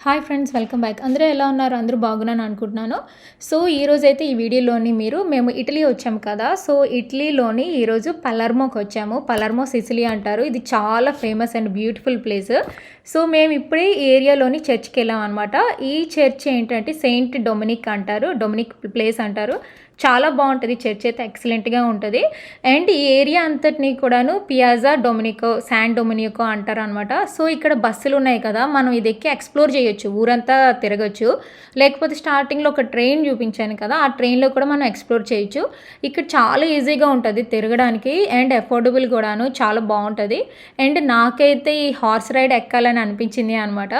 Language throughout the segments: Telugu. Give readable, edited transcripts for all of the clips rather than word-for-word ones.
Hi friends, welcome back. అందరూ ఎలా ఉన్నారు? అందరూ బాగున్నాను అనుకుంటున్నాను. సో ఈరోజైతే ఈ వీడియోలోని మేము ఇటలీ వచ్చాము కదా! సో ఇటలీలోని ఈరోజు పలర్మోకి వచ్చాము. పలర్మో సిసిలీ అంటారు. ఇది చాలా famous and beautiful place. So మేము ఇప్పుడే ఈ ఏరియాలోని చర్చ్కి వెళ్ళాం అనమాట. ఈ చర్చ్ ఏంటంటే సెయింట్ డొమినిక్ అంటారు. డొమినిక్ ప్లేస్ అంటారు. చాలా బాగుంటుంది. చర్చ్ అయితే ఎక్సలెంట్గా ఉంటుంది. అండ్ ఈ ఏరియా అంతటినీ కూడాను పియాజా డొమినికో, శాన్ డొమినికో అంటారు అనమాట. సో ఇక్కడ బస్సులు ఉన్నాయి కదా, మనం ఇది ఎక్కి ఎక్స్ప్లోర్ చేయొచ్చు, ఊరంతా తిరగచ్చు. లేకపోతే స్టార్టింగ్లో ఒక ట్రైన్ చూపించాను కదా, ఆ ట్రైన్లో కూడా మనం ఎక్స్ప్లోర్ చేయొచ్చు. ఇక్కడ చాలా ఈజీగా ఉంటుంది తిరగడానికి అండ్ అఫోర్డబుల్ కూడాను, చాలా బాగుంటుంది. అండ్ నాకైతే ఈ హార్స్ రైడ్ ఎక్కాలని అనిపించింది అనమాట.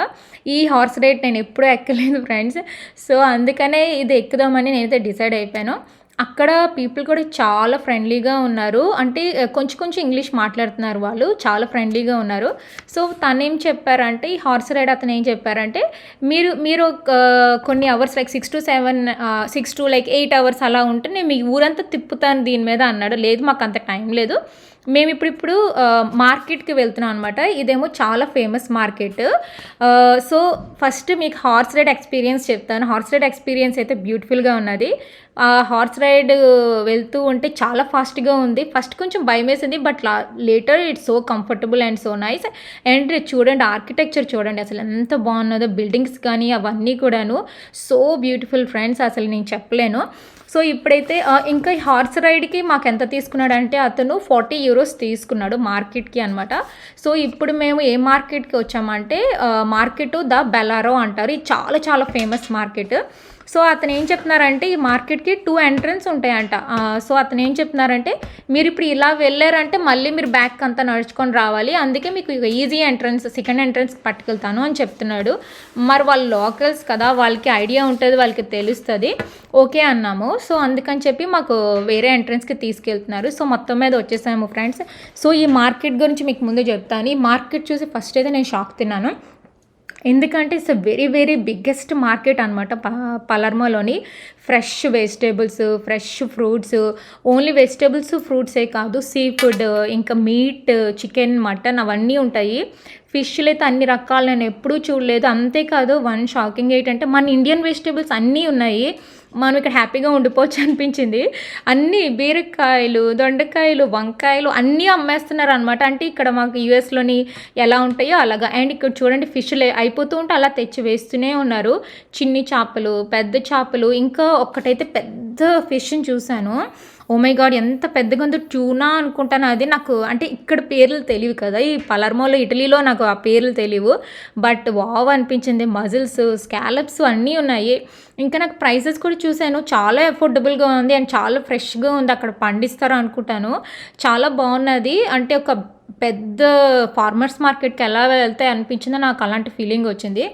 ఈ హార్స్ రైడ్ నేను ఎప్పుడూ ఎక్కలేదు ఫ్రెండ్స్. సో అందుకనే ఇది ఎక్కుదామని నేనైతే డిసైడ్ అయిపోయాను. అక్కడ పీపుల్ కూడా చాలా ఫ్రెండ్లీగా ఉన్నారు. అంటే కొంచెం కొంచెం ఇంగ్లీష్ మాట్లాడుతున్నారు వాళ్ళు. చాలా ఫ్రెండ్లీగా ఉన్నారు. సో తనేం చెప్పారంటే, ఈ హార్స్ రైడ్ అతను ఏం చెప్పారంటే, మీరు మీరు కొన్ని అవర్స్ లైక్ 6 to 8 అవర్స్ అలా ఉంటే నేను మీ ఊరంతా తిప్పుతాను దీని మీద అన్నాడు. లేదు, మాకు అంత టైం లేదు, మేము ఇప్పుడు మార్కెట్కి వెళ్తున్నాం అనమాట. ఇదేమో చాలా ఫేమస్ మార్కెట్. సో ఫస్ట్ మీకు హార్స్ రైడ్ ఎక్స్పీరియన్స్ చెప్తాను. హార్స్ రైడ్ ఎక్స్పీరియన్స్ అయితే బ్యూటిఫుల్గా ఉన్నది. హార్స్ రైడ్ వెళ్తూ ఉంటే చాలా ఫాస్ట్గా ఉంది. ఫస్ట్ కొంచెం భయం వేసింది, but later it's so comfortable and so nice. And చూడండి, ఆర్కిటెక్చర్ చూడండి అసలు ఎంత బాగున్నదో. బిల్డింగ్స్ కానీ అవన్నీ కూడాను సో బ్యూటిఫుల్ ఫ్రెండ్స్, అసలు నేను చెప్పలేను. సో ఇప్పుడైతే ఇంకా ఈ హార్స్ రైడ్కి మాకు ఎంత తీసుకున్నాడంటే, అతను 40 euros తీసుకున్నాడు మార్కెట్కి అనమాట. సో ఇప్పుడు మేము ఏ మార్కెట్కి వచ్చామంటే, మార్కెట్ ద బెలారో అంటారు. ఇది చాలా చాలా ఫేమస్ మార్కెట్. సో అతను ఏం చెప్తున్నారంటే, ఈ మార్కెట్కి 2 ఎంట్రన్స్ ఉంటాయంట. సో అతను ఏం చెప్తున్నారంటే, మీరు ఇప్పుడు ఇలా వెళ్ళారంటే మళ్ళీ మీరు బ్యాక్ అంతా నడుచుకొని రావాలి, అందుకే మీకు ఈజీ ఎంట్రన్స్, సెకండ్ ఎంట్రన్స్ పట్టుకెళ్తాను అని చెప్తున్నాడు. మరి వాళ్ళు లోకల్స్ కదా, వాళ్ళకి ఐడియా ఉంటుంది, వాళ్ళకి తెలుస్తుంది. ఓకే అన్నాము. సో అందుకని చెప్పి మాకు వేరే ఎంట్రన్స్కి తీసుకెళ్తున్నారు. సో మొత్తం మీద వచ్చేసాము ఫ్రెండ్స్. సో ఈ మార్కెట్ గురించి మీకు ముందు చెప్తాను. ఈ మార్కెట్ చూసి ఫస్ట్ అయితే నేను షాక్ తిన్నాను. ఎందుకంటే it's very very biggest market అనమాట పలర్మోలోని. Fresh vegetables, fresh fruits, only vegetables ఫ్రూట్సే కాదు, సీ ఫుడ్, ఇంకా మీట్, చికెన్, మటన్ అవన్నీ ఉంటాయి. ఫిష్లు అయితే అన్ని రకాలు నేను ఎప్పుడూ చూడలేదు. అంతేకాదు వన్ షాకింగ్ ఏంటంటే, మన ఇండియన్ వెజిటేబుల్స్ అన్నీ ఉన్నాయి. మనం ఇక్కడ హ్యాపీగా ఉండిపోవచ్చు అనిపించింది. అన్నీ బీరకాయలు, దొండకాయలు, వంకాయలు అన్నీ అమ్మేస్తున్నారు అనమాట. అంటే ఇక్కడ మాకు యూఎస్లోని ఎలా ఉంటాయో అలాగా. అండ్ ఇక్కడ చూడండి, ఫిష్లు అయిపోతూ ఉంటే అలా తెచ్చి వేస్తూనే ఉన్నారు. చిన్ని చేపలు, పెద్ద చేపలు, ఇంకా ఒక్కటైతే పెద్ద ఫిష్ని చూశాను. ఓ మై గాడ్, ఎంత పెద్దగా ఉందో! ట్యూనా అనుకుంటాను అది. నాకు అంటే ఇక్కడ పేర్లు తెలియవు కదా, ఈ పలర్మోలో ఇటలీలో నాకు ఆ పేర్లు తెలియవు. బట్ వావ్ అనిపించింది. మజిల్స్, స్కాలప్స్ అన్నీ ఉన్నాయి. ఇంకా నాకు ప్రైసెస్ కూడా చూశాను, చాలా అఫోర్డబుల్గా ఉంది అండ్ చాలా ఫ్రెష్గా ఉంది. అక్కడ పండిస్తారు అనుకుంటాను. చాలా బాగున్నది. అంటే ఒక పెద్ద ఫార్మర్స్ మార్కెట్కి ఎలా వెళ్తే అనిపించిందో నాకు అలాంటి ఫీలింగ్ వచ్చింది.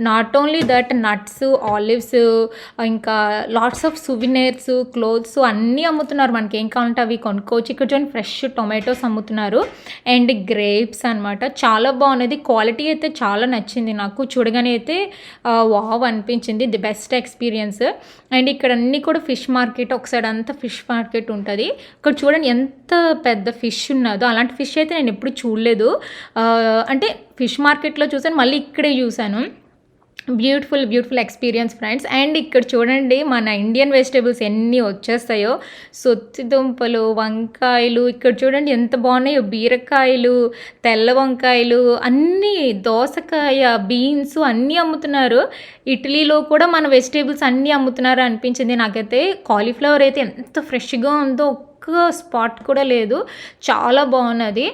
Not only that, nuts, olives, ఇంకా లాట్స్ ఆఫ్ సువినీర్స్, క్లోత్స్ అన్నీ అమ్ముతున్నారు. మనకి ఏం కావాలంటే అవి కొనుక్కోవచ్చు. ఇక్కడ చూడండి, ఫ్రెష్ టొమాటోస్ అమ్ముతున్నారు అండ్ గ్రేప్స్ అనమాట. చాలా బాగున్నది. క్వాలిటీ అయితే చాలా నచ్చింది నాకు. చూడగానే అయితే వావ్ అనిపించింది. The best experience. అండ్ ఇక్కడ అన్నీ కూడా ఫిష్ మార్కెట్, ఒక సైడ్ అంతా ఫిష్ మార్కెట్ ఉంటుంది. ఇక్కడ చూడండి ఎంత పెద్ద ఫిష్ ఉన్నదో. అలాంటి ఫిష్ అయితే నేను ఎప్పుడు చూడలేదు. అంటే ఫిష్ మార్కెట్లో చూసాను, మళ్ళీ ఇక్కడే చూశాను. Beautiful beautiful experience friends. And ఇక్కడ చూడండి, మన ఇండియన్ వెజిటేబుల్స్ ఎన్ని వచ్చేస్తాయో. సొత్తి దుంపలు, వంకాయలు, ఇక్కడ చూడండి ఎంత బాగున్నాయో. బీరకాయలు, తెల్ల వంకాయలు, అన్నీ, దోసకాయ, బీన్స్ అన్నీ అమ్ముతున్నారు. ఇటలీలో కూడా మన వెజిటేబుల్స్ అన్నీ అమ్ముతున్నారు అనిపించింది నాకైతే. కాలీఫ్లవర్ అయితే ఎంత ఫ్రెష్గా ఉందో, స్పాట్ కూడా లేదు. చాలా బాగున్నది.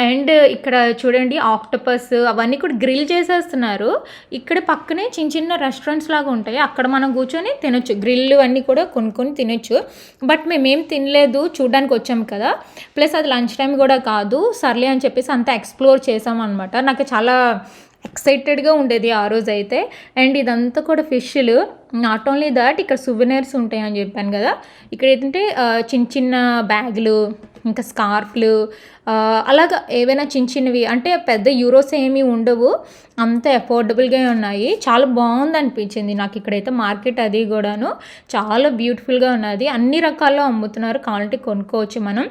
అండ్ ఇక్కడ చూడండి, ఆక్టోపస్ అవన్నీ కూడా గ్రిల్ చేసేస్తున్నారు. ఇక్కడ పక్కనే చిన్న చిన్న రెస్టారెంట్స్ లాగా ఉంటాయి, అక్కడ మనం కూర్చొని తినొచ్చు. గ్రిల్ అన్నీ కూడా కొనుక్కొని తినొచ్చు. బట్ మేమేం తినలేదు, చూడడానికి వచ్చాము కదా. ప్లస్ అది లంచ్ టైం కూడా కాదు, సర్లే అని చెప్పేసి అంతా ఎక్స్ప్లోర్ చేసామన్నమాట. నాకు చాలా ఎక్సైటెడ్గా ఉండేది ఆ రోజు అయితే. అండ్ ఇదంతా కూడా ఫిష్లు. నాట్ ఓన్లీ దట్, ఇక్కడ సువెనీర్స్ ఉంటాయని చెప్పాను కదా. ఇక్కడ ఏంటంటే చిన్న చిన్న బ్యాగులు, ఇంకా స్కార్ఫ్లు, అలాగా ఏవైనా చిన్న చిన్నవి అంటే పెద్ద యూరోస్ ఏమీ ఉండవు, అంత అఫోర్డబుల్గా ఉన్నాయి. చాలా బాగుంది అనిపించింది నాకు ఇక్కడైతే మార్కెట్ అది కూడాను చాలా బ్యూటిఫుల్గా ఉన్నది. అన్ని రకాల్లో అమ్ముతున్నారు, కావాలంటే కొనుక్కోవచ్చు మనం.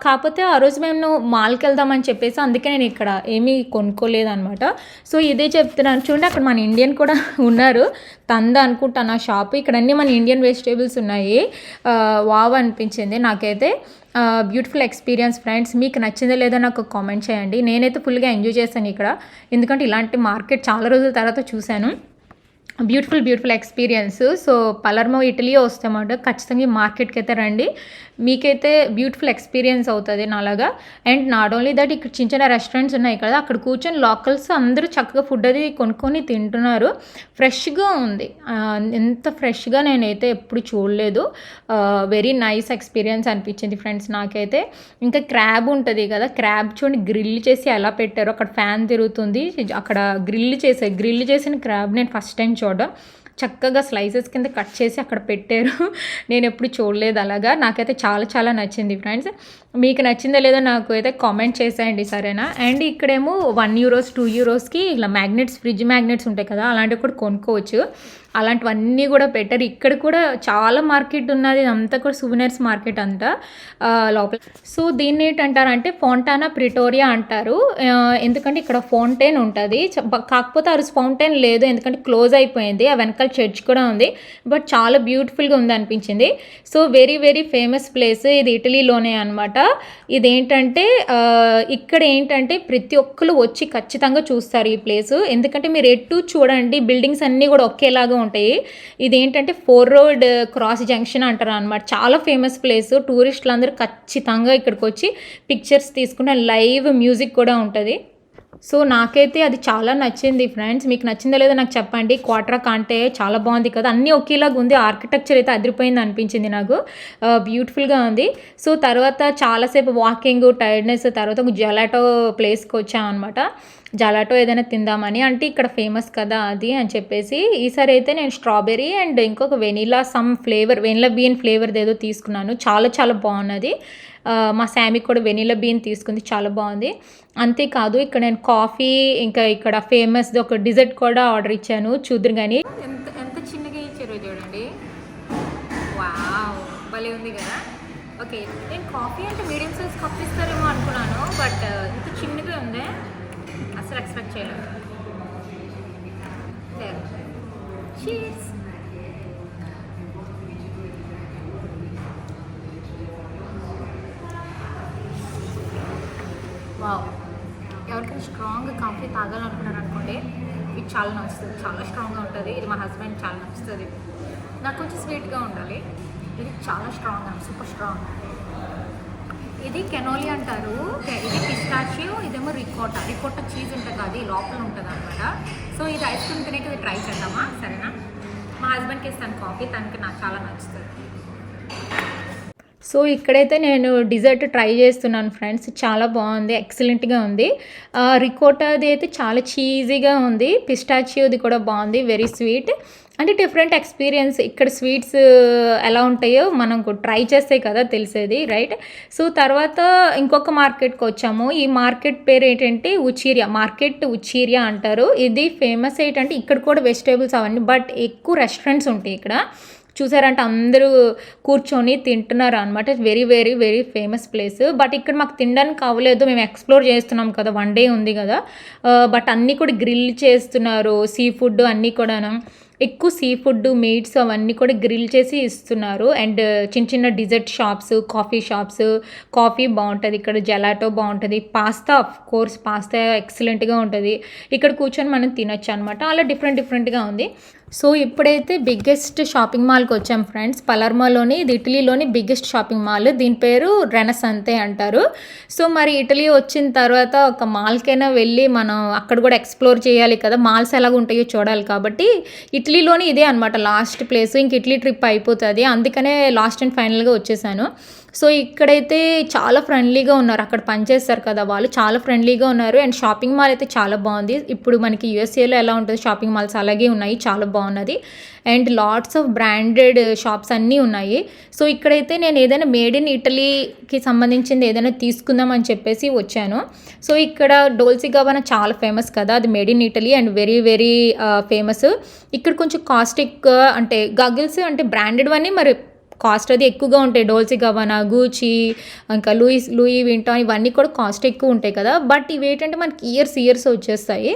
కాకపోతే ఆ రోజు మేము మాల్కి వెళ్దామని చెప్పేసి అందుకే నేను ఇక్కడ ఏమీ కొనుక్కోలేదన్నమాట. సో ఇదే చెప్తున్నాను చూడండి, అక్కడ మన ఇండియన్ కూడా ఉన్నారు, తంద అనుకుంటాను ఆ షాప్. ఇక్కడ అన్నీ మన ఇండియన్ వెజిటేబుల్స్ ఉన్నాయి. వావ్ అనిపించింది నాకైతే. Beautiful experience friends. మీకు నచ్చిందో లేదో నాకు కామెంట్ చేయండి. నేనైతే ఫుల్గా ఎంజాయ్ చేశాను ఇక్కడ, ఎందుకంటే ఇలాంటి మార్కెట్ చాలా రోజుల తర్వాత చూశాను. Beautiful experience. సో పలర్మో ఇటలీ వస్తామన్నమాట, ఖచ్చితంగా ఈ మార్కెట్కి అయితే రండి, మీకైతే బ్యూటిఫుల్ ఎక్స్పీరియన్స్ అవుతుంది నాలాగా. అండ్ నాట్ ఓన్లీ దట్, ఇక్కడ చిన్న చిన్న రెస్టారెంట్స్ ఉన్నాయి కదా, అక్కడ కూర్చొని లోకల్స్ అందరూ చక్కగా ఫుడ్ అది కొనుక్కొని తింటున్నారు. ఫ్రెష్గా ఉంది, ఎంత ఫ్రెష్గా నేనైతే ఎప్పుడు చూడలేదు. వెరీ నైస్ ఎక్స్పీరియన్స్ అనిపించింది ఫ్రెండ్స్ నాకైతే. ఇంకా క్రాబ్ ఉంటుంది కదా, క్రాబ్ చూడండి గ్రిల్ చేసి ఎలా పెట్టారో, అక్కడ ఫ్యాన్ తిరుగుతుంది, అక్కడ గ్రిల్ చేసిన క్రాబ్ నేను ఫస్ట్ టైం చూడడం. చక్కగా స్లైసెస్ కింద కట్ చేసి అక్కడ పెట్టారు, నేను ఎప్పుడు చూడలేదు అలాగా. నాకైతే చాలా నచ్చింది ఫ్రెండ్స్. మీకు నచ్చిందో లేదో నాకు అయితే కామెంట్ చేసేయండి, సరేనా. అండ్ ఇక్కడేమో €1 €2కి ఇలా మ్యాగ్నెట్స్, ఫ్రిడ్జ్ మ్యాగ్నెట్స్ ఉంటాయి కదా, అలాంటివి కూడా కొనుక్కోవచ్చు. అలాంటివన్నీ కూడా పెట్టారు. ఇక్కడ కూడా చాలా మార్కెట్ ఉన్నది, అంతా కూడా సువెనీర్స్ మార్కెట్ అంతా లోపల. సో దీన్ని ఏంటంటారంటే ఫౌంటానా ప్రిటోరియా అంటారు, ఎందుకంటే ఇక్కడ ఫౌంటైన్ ఉంటుంది. కాకపోతే ఆ రోజు ఫౌంటైన్ లేదు, ఎందుకంటే క్లోజ్ అయిపోయింది. ఆ వెనకాల చర్చ్ కూడా ఉంది, బట్ చాలా బ్యూటిఫుల్గా ఉంది అనిపించింది. సో వెరీ ఫేమస్ ప్లేస్ ఇది, ఇటలీలోనే అనమాట. ఇదేంటంటే ఇక్కడ ఏంటంటే ప్రతి ఒక్కరు వచ్చి ఖచ్చితంగా చూస్తారు ఈ ప్లేసు, ఎందుకంటే మీరు ఎటు చూడండి బిల్డింగ్స్ అన్నీ కూడా ఒకేలాగా ఉంటాయి. ఇదేంటంటే 4 రోడ్ క్రాస్ జంక్షన్ అంటారు అనమాట. చాలా ఫేమస్ ప్లేస్, టూరిస్టులు అందరూ ఖచ్చితంగా ఇక్కడికి వచ్చి పిక్చర్స్ తీసుకున్న లైవ్ మ్యూజిక్ కూడా ఉంటుంది. సో నాకైతే అది చాలా నచ్చింది ఫ్రెండ్స్. మీకు నచ్చిందో లేదో నాకు చెప్పండి. క్వాట్రా కాంటే చాలా బాగుంది కదా, అన్నీ ఒకేలాగా ఉంది. ఆర్కిటెక్చర్ అయితే అదిరిపోయింది అనిపించింది నాకు, బ్యూటిఫుల్గా ఉంది. సో తర్వాత చాలాసేపు వాకింగ్, టైర్డ్నెస్, తర్వాత ఒక జెలాటో ప్లేస్కి వచ్చామన్నమాట. జెలాటో ఏదైనా తిందామని, అంటే ఇక్కడ ఫేమస్ కదా అది అని చెప్పేసి. ఈసారి అయితే నేను స్ట్రాబెర్రీ అండ్ ఇంకొక వెనీలా వెనిలా బీన్ ఫ్లేవర్ది ఏదో తీసుకున్నాను, చాలా బాగున్నది. మా శామికి కూడా వెనీలా బీన్ తీసుకుంది, చాలా బాగుంది. అంతేకాదు ఇక్కడ నేను కాఫీ, ఇంకా ఇక్కడ ఫేమస్ది ఒక డిజర్ట్ కూడా ఆర్డర్ ఇచ్చాను, చూద్దరు కానీ. ఎంత చిన్నగా ఇచ్చారో చూడండి, వావ్ భలే ఉంది కదా. ఓకే, నేను కాఫీ అంటే మీడియం సైజ్ కప్ ఇస్తారేమో అనుకున్నాను, బట్ ఇంత చిన్నగా ఉంది, అసలు ఎక్స్పెక్ట్ చేయలేదు. చీర్స్. వావ్, ఎవరికైనా స్ట్రాంగ్ కాఫీ తాగాలనుకున్నారు అనుకోండి, ఇది చాలా నచ్చుతుంది, చాలా స్ట్రాంగ్గా ఉంటుంది. ఇది మా హస్బెండ్ చాలా నచ్చుతుంది. నాకు కొంచెం స్వీట్గా ఉండాలి, ఇది చాలా స్ట్రాంగ్, సూపర్ స్ట్రాంగ్. ఇది కెనోలి అంటారు, ఇది పిస్టాచియో, ఇదేమో రికోటా చీజ్ ఉంటుంది, అది లోపల ఉంటుంది అనమాట. సో ఇది ఐస్ క్రీమ్ తినే ఇది ట్రై చేద్దామా, సరేనా. మా హస్బెండ్కి ఇస్తాను కాఫీ, తనకి నాకు చాలా నచ్చుతుంది. సో ఇక్కడైతే నేను డిజర్ట్ ట్రై చేస్తున్నాను ఫ్రెండ్స్, చాలా బాగుంది, ఎక్సలెంట్గా ఉంది. రికోటాది అయితే చాలా చీజీగా ఉంది, పిస్టాచియోది కూడా బాగుంది, వెరీ స్వీట్. అంటే డిఫరెంట్ ఎక్స్పీరియన్స్. ఇక్కడ స్వీట్స్ ఎలా ఉంటాయో మనం ట్రై చేస్తే కదా తెలిసేది, రైట్. సో తర్వాత ఇంకొక మార్కెట్కి వచ్చాము. ఈ మార్కెట్ పేరు ఏంటంటే ఉచీరియా అంటారు. ఇది ఫేమస్ ఏంటంటే ఇక్కడ కూడా వెజిటేబుల్స్ అవన్నీ, బట్ ఎక్కువ రెస్టారెంట్స్ ఉంటాయి ఇక్కడ. చూసారంటే అందరూ కూర్చొని తింటున్నారు అనమాట. Very famous place. బట్ ఇక్కడ మాకు తినడానికి కావలేదు, మేము ఎక్స్ప్లోర్ చేస్తున్నాం కదా, 1 డే ఉంది కదా. బట్ అన్నీ కూడా గ్రిల్ చేస్తున్నారు, సీ ఫుడ్ అన్నీ కూడాను. ఎక్కువ సీ ఫుడ్, మీట్స్ అవన్నీ కూడా గ్రిల్ చేసి ఇస్తున్నారు. అండ్ చిన్న dessert shops, coffee shops, coffee బాగుంటుంది ఇక్కడ, జెలాటో బాగుంటుంది, పాస్తా ఆఫ్ కోర్స్ పాస్తా ఎక్సలెంట్గా ఉంటుంది. ఇక్కడ కూర్చొని మనం తినొచ్చు అనమాట. అలా డిఫరెంట్గా ఉంది. సో ఇప్పుడైతే బిగ్గెస్ట్ షాపింగ్ మాల్కి వచ్చాం ఫ్రెండ్స్, పలర్మోలోని. ఇది ఇటలీలోని బిగ్గెస్ట్ షాపింగ్ మాల్, దీని పేరు రెనెసంతే అంటారు. సో మరి ఇటలీ వచ్చిన తర్వాత ఒక మాల్కైనా వెళ్ళి మనం అక్కడ కూడా ఎక్స్ప్లోర్ చేయాలి కదా, మాల్స్ ఎలాగ ఉంటాయో చూడాలి. కాబట్టి ఇటలీలోని ఇదే అనమాట లాస్ట్ ప్లేస్, ఇంక ఇటలీ ట్రిప్ అయిపోతుంది, అందుకనే లాస్ట్ అండ్ ఫైనల్గా వచ్చేసాను. సో ఇక్కడైతే చాలా ఫ్రెండ్లీగా ఉన్నారు, అక్కడ పనిచేస్తారు కదా వాళ్ళు, చాలా ఫ్రెండ్లీగా ఉన్నారు. అండ్ షాపింగ్ మాల్ అయితే చాలా బాగుంది. ఇప్పుడు మనకి యూఎస్ఏలో ఎలా ఉంటుంది షాపింగ్ మాల్స్, అలాగే ఉన్నాయి, చాలా బాగుంది. బాగున్నది. And lots of branded shops అన్నీ ఉన్నాయి. సో ఇక్కడైతే నేను ఏదైనా మేడ్ ఇన్ ఇటలీకి సంబంధించింది ఏదైనా తీసుకుందాం అని చెప్పేసి వచ్చాను. సో ఇక్కడ డోల్సీ గబానా చాలా ఫేమస్ కదా, అది made in Italy and very very famous. ఇక్కడ కొంచెం కాస్ట్ ఎక్కువ, అంటే గగిల్స్ అంటే బ్రాండెడ్ అన్నీ మరి కాస్ట్ అది ఎక్కువగా ఉంటాయి. డోల్సీ గబానా, గూచి, ఇంకా లూయి వింటాన్ ఇవన్నీ కూడా కాస్ట్ ఎక్కువ ఉంటాయి కదా. బట్ ఇవి ఏంటంటే మనకి ఇయర్స్ వచ్చేస్తాయి.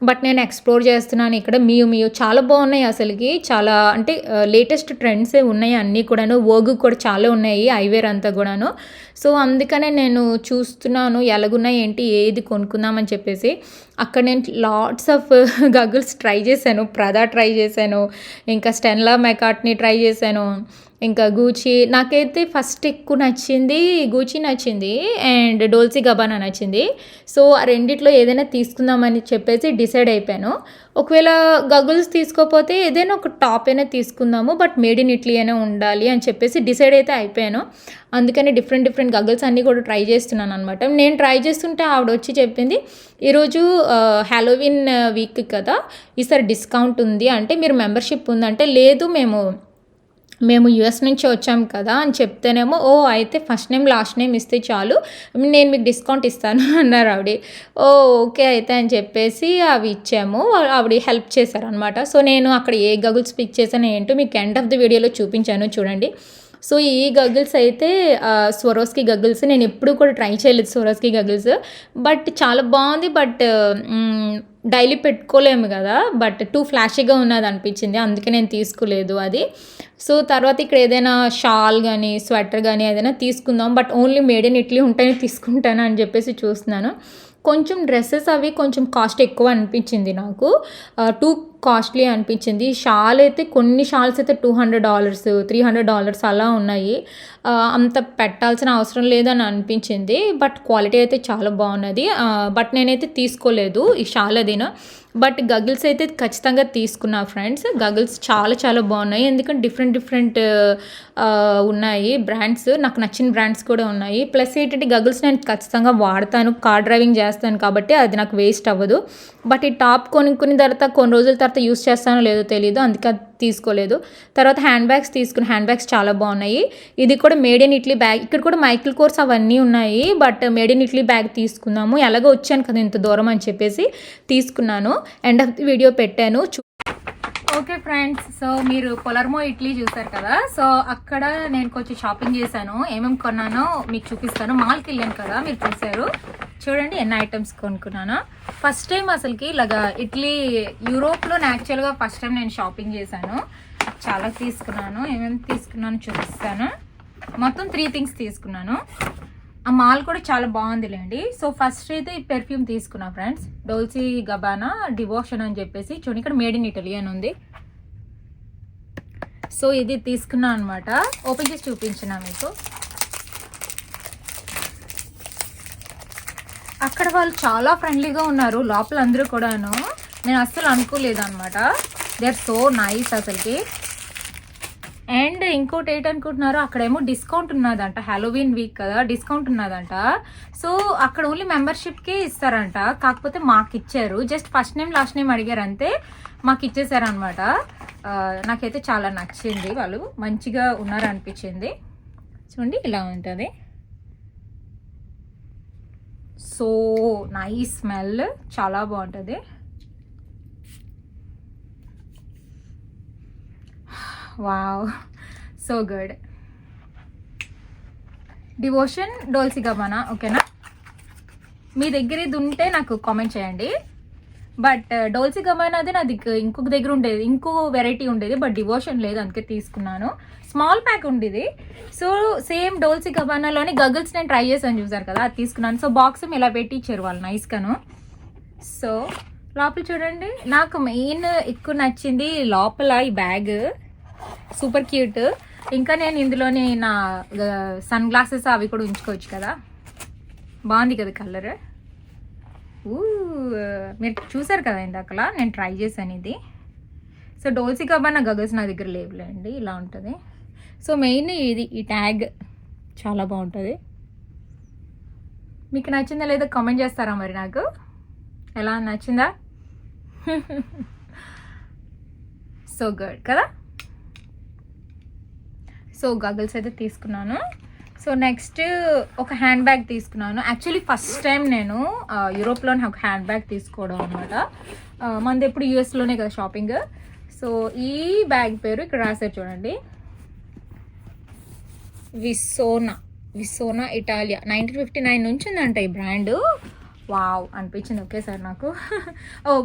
బట్ నేను ఎక్స్ప్లోర్ చేస్తున్నాను ఇక్కడ. మియో చాలా బాగున్నాయి అసలుకి, చాలా అంటే లేటెస్ట్ ట్రెండ్సే ఉన్నాయి అన్నీ కూడాను. వోగు కూడా చాలా ఉన్నాయి, ఐవేర్ అంతా కూడాను. సో అందుకనే నేను చూస్తున్నాను ఎలాగున్నాయి ఏంటి, ఏది కొనుక్కుందామని చెప్పేసి. అక్కడ నేను లాట్స్ ఆఫ్ గగుల్స్ ట్రై చేశాను. ప్రదా ట్రై చేశాను, ఇంకా స్టెన్లా మెకార్ట్నీ ట్రై చేశాను, ఇంకా గూచి. నాకైతే ఫస్ట్ ఎక్కువ నచ్చింది గూచి నచ్చింది అండ్ డోల్సీ గబానా నచ్చింది. సో ఆ రెండిట్లో ఏదైనా తీసుకుందామని చెప్పేసి డిసైడ్ అయిపోయాను. ఒకవేళ గగుల్స్ తీసుకోకపోతే ఏదైనా ఒక టాప్ అయినా తీసుకుందాము, బట్ మేడ్ ఇన్ ఇటలీ అయినా ఉండాలి అని చెప్పేసి డిసైడ్ అయితే అయిపోయాను. అందుకని డిఫరెంట్ గగుల్స్ అన్నీ కూడా ట్రై చేస్తున్నాను అనమాట. నేను ట్రై చేస్తుంటే ఆవిడ వచ్చి చెప్పింది, ఈరోజు హ్యాలోవిన్ వీక్ కదా, ఈసారి డిస్కౌంట్ ఉంది అంటే మీరు మెంబర్షిప్ ఉందంటే, లేదు మేము యూఎస్ నుంచి వచ్చాం కదా అని చెప్తేనేమో, ఓ అయితే ఫస్ట్ నేమ్ లాస్ట్ నేమ్ ఇస్తే చాలు, నేను మీకు డిస్కౌంట్ ఇస్తాను అన్నారు ఆవిడ. ఓ ఓకే అయితే అని చెప్పేసి అవి ఇచ్చాము. ఆవిడ హెల్ప్ చేశారనమాట. సో నేను అక్కడ ఏ గగుల్స్ పిక్ చేశాను ఏంటో మీకు ఎండ్ ఆఫ్ ది వీడియోలో చూపించాను చూడండి. సో ఈ గగుల్స్ అయితే స్వరోస్కి గగుల్స్. నేను ఎప్పుడూ కూడా ట్రై చేయలేదు స్వరోస్కి గగుల్స్, బట్ చాలా బాగుంది. బట్ డైలీ పెట్టుకోలేము కదా, బట్ టూ ఫ్లాషీగా ఉన్నది అనిపించింది, అందుకే నేను తీసుకోలేదు అది. సో తర్వాత ఇక్కడ ఏదైనా షాల్ కానీ స్వెటర్ కానీ ఏదైనా తీసుకుందాం, but only made in Italy ఉంటేనే తీసుకుంటాను అని చెప్పేసి చూస్తున్నాను. కొంచెం డ్రెస్సెస్ అవి కొంచెం కాస్ట్ ఎక్కువ అనిపించింది నాకు, టూ కాస్ట్లీ అనిపించింది. షాల్ అయితే కొన్ని షాల్స్ అయితే $200 $300 అలా ఉన్నాయి. అంత పెట్టాల్సిన అవసరం లేదని అనిపించింది. బట్ క్వాలిటీ అయితే చాలా బాగున్నది. బట్ నేనైతే తీసుకోలేదు ఈ షాల్ అదినా. బట్ గగిల్స్ అయితే ఖచ్చితంగా తీసుకున్నా ఫ్రెండ్స్. గగిల్స్ చాలా బాగున్నాయి, ఎందుకంటే డిఫరెంట్ ఉన్నాయి బ్రాండ్స్. నాకు నచ్చిన బ్రాండ్స్ కూడా ఉన్నాయి. ప్లస్ ఏంటంటే గగిల్స్ నేను ఖచ్చితంగా వాడతాను, కార్ డ్రైవింగ్ చేస్తాను కాబట్టి అది నాకు వేస్ట్ అవ్వదు. బట్ ఈ టాప్ కొనుక్కున్న తర్వాత కొన్ని రోజుల తర్వాత యూస్ చేస్తానో లేదో తెలియదు, అందుకే అది తీసుకోలేదు. తర్వాత హ్యాండ్ బ్యాగ్స్ చాలా బాగున్నాయి. ఇది కూడా మేడ్ ఇన్ ఇటలీ బ్యాగ్. ఇక్కడ కూడా మైకిల్ కోర్స్ అవన్నీ ఉన్నాయి, but made in Italy bag తీసుకుందాము, ఎలాగో వచ్చాను కదా ఇంత దూరం అని చెప్పేసి తీసుకున్నాను. ఎండ్ ఆఫ్ ది వీడియో పెట్టాను. ఓకే ఫ్రెండ్స్, సో మీరు పొలర్మో ఇటలీ చూసారు కదా. సో అక్కడ నేను కొంచెం షాపింగ్ చేశాను, ఏమేమి కొన్నానో మీకు చూపిస్తాను. మాల్కి వెళ్ళాను కదా, మీరు చూసారు చూడండి ఎన్ని ఐటమ్స్ కొనుక్కున్నాను. ఫస్ట్ టైం అసలుకి ఇలాగా ఇటలీ, యూరోప్లో యాక్చువల్గా ఫస్ట్ టైం నేను షాపింగ్ చేశాను. చాలా తీసుకున్నాను, ఏమేమి తీసుకున్నాను చూపిస్తాను. మొత్తం 3 థింగ్స్ తీసుకున్నాను. ఆ మాల్ కూడా చాలా బాగుందిలేండి. సో ఫస్ట్ అయితే ఈ పెర్ఫ్యూమ్ తీసుకున్నా ఫ్రెండ్స్, డోల్సీ గబానా డివోషన్ అని చెప్పేసి. చూడండి ఇక్కడ మేడ్ ఇన్ ఇటలీ అని ఉంది. సో ఇది తీసుకున్నా అనమాట, ఓపెన్ చేసి చూపించిన మీకు. అక్కడ వాళ్ళు చాలా ఫ్రెండ్లీగా ఉన్నారు లోపల అందరూ కూడాను. నేను అస్సలు అనుకోలేదు అనమాట. దే ఆర్ సో నైస్ అసలుకి. అండ్ ఇంకోటి ఏంటనుకుంటున్నారు, అక్కడేమో డిస్కౌంట్ ఉన్నదంట, హ్యాలోవిన్ వీక్ కదా, డిస్కౌంట్ ఉన్నదంట. సో అక్కడ ఓన్లీ మెంబర్షిప్కే ఇస్తారంట, కాకపోతే మాకు ఇచ్చారు. Just first name last name అడిగారు అంతే, మాకు ఇచ్చేసారనమాట. నాకైతే చాలా నచ్చింది, వాళ్ళు మంచిగా ఉన్నారు అనిపించింది. చూడండి ఇలా ఉంటుంది, సో నైస్ స్మెల్, చాలా బాగుంటుంది. Wow, so good. డివోషన్ డోల్సీ గబానా, ఓకేనా? మీ దగ్గర ఇది ఉంటే నాకు కామెంట్ చేయండి. బట్ డోల్సీ గబానా అది నా దగ్గర ఇంకొక దగ్గర ఉండేది, ఇంకో వెరైటీ ఉండేది, బట్ డివోషన్ లేదు, అందుకే తీసుకున్నాను. స్మాల్ ప్యాక్ ఉండేది. సో సేమ్ డోల్సీ గబానాలోని గగుల్స్ నేను ట్రై చేశాను చూసారు కదా, అది తీసుకున్నాను. సో బాక్స్ ఇలా పెట్టి ఇచ్చారు వాళ్ళు నైస్గాను. సో లోపల చూడండి, నాకు మెయిన్ ఎక్కువ నచ్చింది లోపల ఈ బ్యాగ్, సూపర్ క్యూట్. ఇంకా నేను ఇందులోని నా సన్ గ్లాసెస్ అవి కూడా ఉంచుకోవచ్చు కదా, బాగుంది కదా కలర్. మీరు చూసారు కదా ఇందాకలా నేను ట్రై చేశాను ఇది. సో డోల్సీ గబానా గగల్స్ నా దగ్గర లేవులేండి, ఇలా ఉంటుంది. సో మెయిన్ ఇది, ఈ ట్యాగ్ చాలా బాగుంటుంది. మీకు నచ్చిందా లేదా కామెంట్ చేస్తారా మరి, నాకు ఎలా నచ్చిందా? సో గుడ్ కదా. సో గాగల్స్ అయితే తీసుకున్నాను. సో నెక్స్ట్ ఒక హ్యాండ్ బ్యాగ్ తీసుకున్నాను. యాక్చువల్లీ ఫస్ట్ టైం నేను యూరోప్లోనే ఒక హ్యాండ్ బ్యాగ్ తీసుకోవడం అనమాట. మనది ఎప్పుడు యూఎస్లోనే కదా షాపింగ్. సో ఈ బ్యాగ్ పేరు ఇక్కడ రాశారు చూడండి, విసోనా ఇటాలియా. 1959 నుంచి ఉందంట ఈ బ్రాండ్. వావ్ అనిపించింది ఒకేసారి నాకు.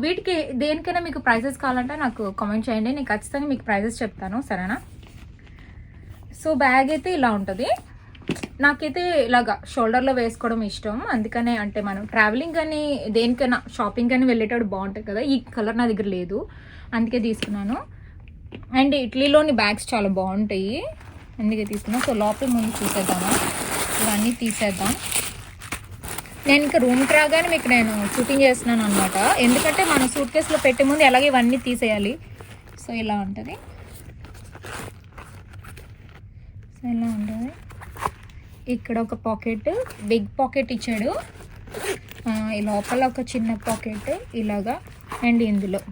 వీటికి దేనికైనా మీకు ప్రైజెస్ కావాలంటే నాకు కామెంట్ చేయండి, నేను ఖచ్చితంగా మీకు ప్రైజెస్ చెప్తాను, సరేనా. సో బ్యాగ్ అయితే ఇలా ఉంటుంది. నాకైతే ఇలాగా షోల్డర్లో వేసుకోవడం ఇష్టం, అందుకనే అంటే మనం ట్రావెలింగ్ కానీ దేనికైనా షాపింగ్ కానీ వెళ్ళేటప్పుడు బాగుంటుంది కదా. ఈ కలర్ నా దగ్గర లేదు, అందుకే తీసుకున్నాను. అండ్ ఇటలీలోని బ్యాగ్స్ చాలా బాగుంటాయి, అందుకే తీసుకున్నాను. సో లోపల ముందు చూసేద్దాము, ఇవన్నీ తీసేద్దాం. నేను ఇంకా రూమ్కి రాగానే మీకు నేను షూటింగ్ చేస్తున్నాను అనమాట, ఎందుకంటే మనం సూట్ కేసులో పెట్టే ముందు ఎలాగే ఇవన్నీ తీసేయాలి. సో ఇలా ఉంటుంది, సో ఇలా ఉంటుంది. ఇక్కడ ఒక పాకెట్, బిగ్ పాకెట్ ఇచ్చాడు, ఈ లోపల ఒక చిన్న పాకెట్ ఇలాగా, అండ్ ఇందులో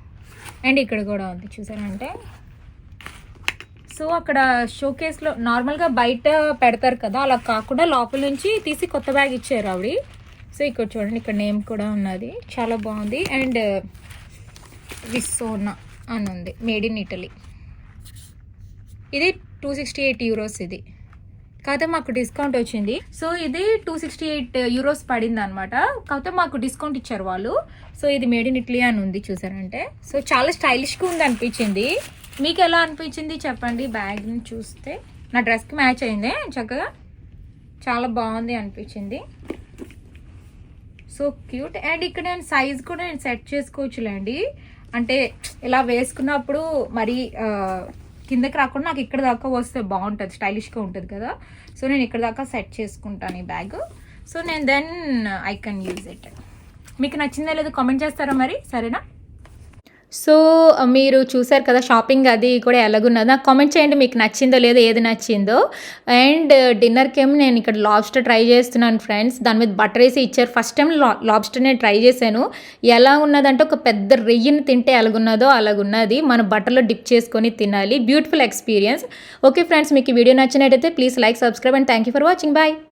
అండ్ ఇక్కడ కూడా ఉంది చూసారంటే. సో అక్కడ షోకేస్లో నార్మల్గా బయట పెడతారు కదా, అలా కాకుండా లోపల నుంచి తీసి కొత్త బ్యాగ్ ఇచ్చారు ఆవిడ. సో ఇక్కడ చూడండి, ఇక్కడ నేమ్ కూడా ఉన్నది, చాలా బాగుంది. అండ్ విసోనా అని ఉంది, మేడ్ ఇన్ ఇటలీ. ఇది 268 యూరోస్ ఇది, కాకపోతే మాకు డిస్కౌంట్ వచ్చింది. సో ఇది 268 యూరోస్ పడింది అనమాట, కాకపోతే మాకు డిస్కౌంట్ ఇచ్చారు వాళ్ళు. సో ఇది మేడ్ ఇన్ ఇటలీ అని ఉంది చూసారంటే. సో చాలా స్టైలిష్గా ఉంది అనిపించింది. మీకు ఎలా అనిపించింది చెప్పండి, బ్యాగ్ని చూస్తే. నా డ్రెస్కి మ్యాచ్ అయింది చక్కగా, చాలా బాగుంది అనిపించింది. So cute. అండ్ ఇక్కడ నేను సైజ్ కూడా నేను సెట్ చేసుకోవచ్చులేండి, అంటే ఇలా వేసుకున్నప్పుడు మరి కిందకి రాకుండా నాకు ఇక్కడ దాకా వస్తే బాగుంటుంది, స్టైలిష్గా ఉంటుంది కదా. సో నేను ఇక్కడ దాకా సెట్ చేసుకుంటాను ఈ బ్యాగ్. సో నేను then I can use it. మీకు నచ్చిందా లేదో కామెంట్ చేస్తారా మరి, సరేనా. సో మీరు చూసారు కదా షాపింగ్ అది కూడా ఎలాగున్నదో, నాకు కామెంట్ చేయండి మీకు నచ్చిందో లేదో, ఏది నచ్చిందో. అండ్ డిన్నర్కి ఏమో నేను ఇక్కడ లాబ్స్టర్ ట్రై చేస్తున్నాను ఫ్రెండ్స్, దాని మీద బటర్ వేసి ఇచ్చారు. ఫస్ట్ టైం లాబ్స్టర్ నేను ట్రై చేశాను, ఎలా ఉన్నదంటే ఒక పెద్ద రెయ్యిని తింటే ఎలాగున్నదో అలాగున్నది, మన బటర్లో డిప్ చేసుకొని తినాలి. Beautiful experience. ఓకే ఫ్రెండ్స్, మీకు ఈ వీడియో నచ్చినట్టయితే please like, subscribe and thank you for watching. Bye.